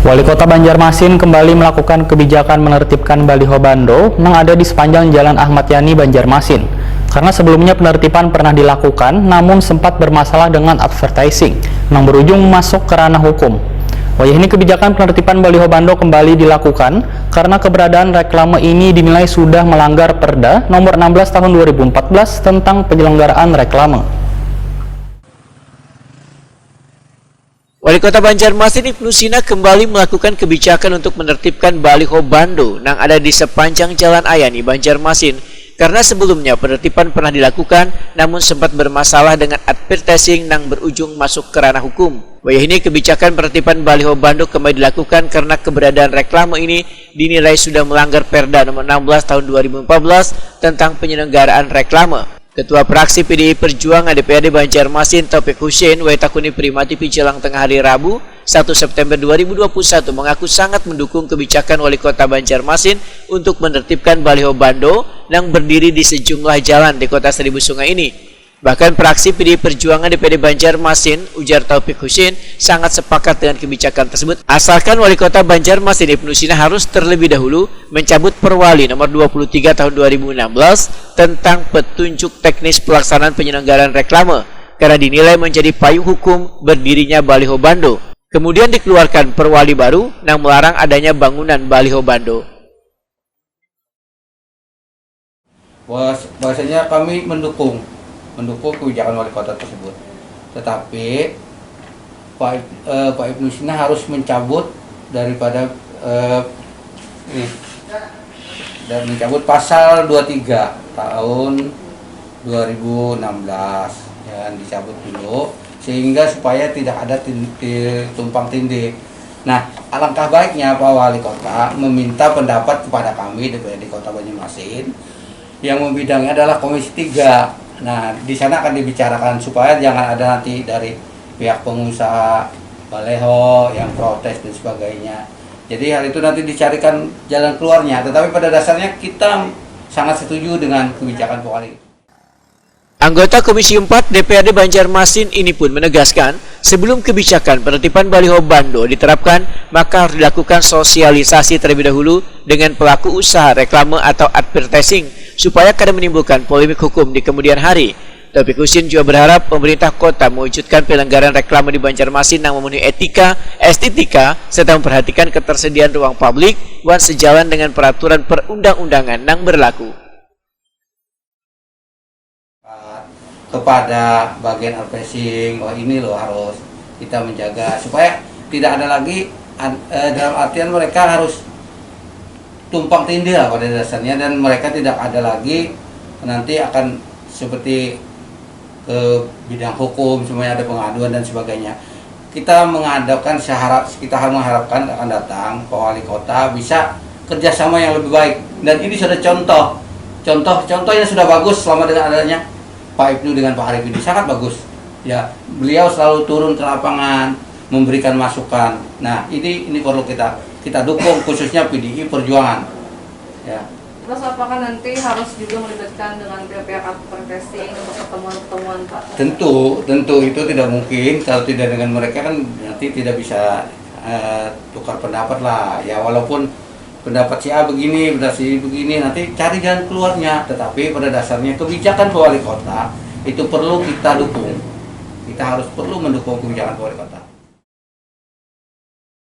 Wali Kota Banjarmasin kembali melakukan kebijakan menertibkan baliho bando yang ada di sepanjang Jalan Ahmad Yani, Banjarmasin. Karena sebelumnya penertiban pernah dilakukan, namun sempat bermasalah dengan advertising yang berujung masuk ke ranah hukum. Ini kebijakan penertiban baliho bando kembali dilakukan karena keberadaan reklame ini dinilai sudah melanggar Perda Nomor 16 Tahun 2014 tentang penyelenggaraan reklame. Wali Kota Banjarmasin Ibnu Sina kembali melakukan kebijakan untuk menertibkan baliho bando yang ada di sepanjang Jalan Ayani, Banjarmasin. Karena sebelumnya penertiban pernah dilakukan, namun sempat bermasalah dengan advertising yang berujung masuk ke ranah hukum. Ini kebijakan penertiban baliho bando kembali dilakukan karena keberadaan reklame ini dinilai sudah melanggar Perda Nomor 16 Tahun 2014 tentang penyelenggaraan reklame. Ketua Fraksi PDI Perjuangan DPRD Banjarmasin Taufik Hussein Waitakuni Prima TV jelang tengah hari Rabu 1 September 2021 mengaku sangat mendukung kebijakan Wali Kota Banjarmasin untuk menertibkan baliho bando yang berdiri di sejumlah jalan di Kota Seribu Sungai ini. Bahkan fraksi PDI Perjuangan DPRD Banjarmasin, ujar Taufik Hussein, sangat sepakat dengan kebijakan tersebut. Asalkan Wali Kota Banjarmasin Ibnu Sina harus terlebih dahulu mencabut Perwali Nomor 23 Tahun 2016 tentang petunjuk teknis pelaksanaan penyelenggaraan reklame karena dinilai menjadi payung hukum berdirinya baliho bando. Kemudian dikeluarkan Perwali baru yang melarang adanya bangunan baliho bando. Bahwasanya kami mendukung kebijakan wali kota tersebut, tetapi Pak Ibnu Sina harus mencabut daripada dan mencabut pasal 23 tahun 2016 yang dicabut dulu sehingga supaya tidak ada tumpang tindih. Nah, alangkah baiknya Pak Wali Kota meminta pendapat kepada kami DPRD Kota Banjarmasin yang membidangnya adalah Komisi 3. Nah, di sana akan dibicarakan supaya jangan ada nanti dari pihak pengusaha baleho yang protes dan sebagainya. Jadi hal itu nanti dicarikan jalan keluarnya. Tetapi pada dasarnya kita sangat setuju dengan kebijakan Pak Wali. Anggota Komisi 4 DPRD Banjarmasin ini pun menegaskan, sebelum kebijakan penertiban baliho bando diterapkan, maka harus dilakukan sosialisasi terlebih dahulu dengan pelaku usaha reklame atau advertising, supaya kada menimbulkan polemik hukum di kemudian hari. Taufik Hussein juga berharap pemerintah kota mewujudkan penyelenggaraan reklame di Banjarmasin yang memenuhi etika, estetika, serta memperhatikan ketersediaan ruang publik yang sejalan dengan peraturan perundang-undangan yang berlaku. Kepada bagian advertising, ini loh harus kita menjaga supaya tidak ada lagi dalam artian mereka harus tumpang tindih lah pada dasarnya, dan mereka tidak ada lagi nanti akan seperti ke bidang hukum semuanya ada pengaduan dan sebagainya. Kita mengharapkan akan datang Pak Wali Kota bisa kerjasama yang lebih baik, dan ini sudah contohnya sudah bagus selama dengan adanya Pak Ibnu dengan Pak Arif ini sangat bagus. Ya, beliau selalu turun ke lapangan memberikan masukan. Nah, ini perlu kita dukung khususnya PDI Perjuangan. Ya. Terus apakah nanti harus juga melibatkan dengan pihak advertising untuk pertemuan-pertemuan Pak? Tentu itu tidak mungkin kalau tidak dengan mereka kan nanti tidak bisa tukar pendapat lah. Ya walaupun pendapat si A begini, pendapat si begini, nanti cari jalan keluarnya. Tetapi pada dasarnya kebijakan Wali Kota itu perlu kita dukung. Kita harus perlu mendukung kebijakan Wali Kota.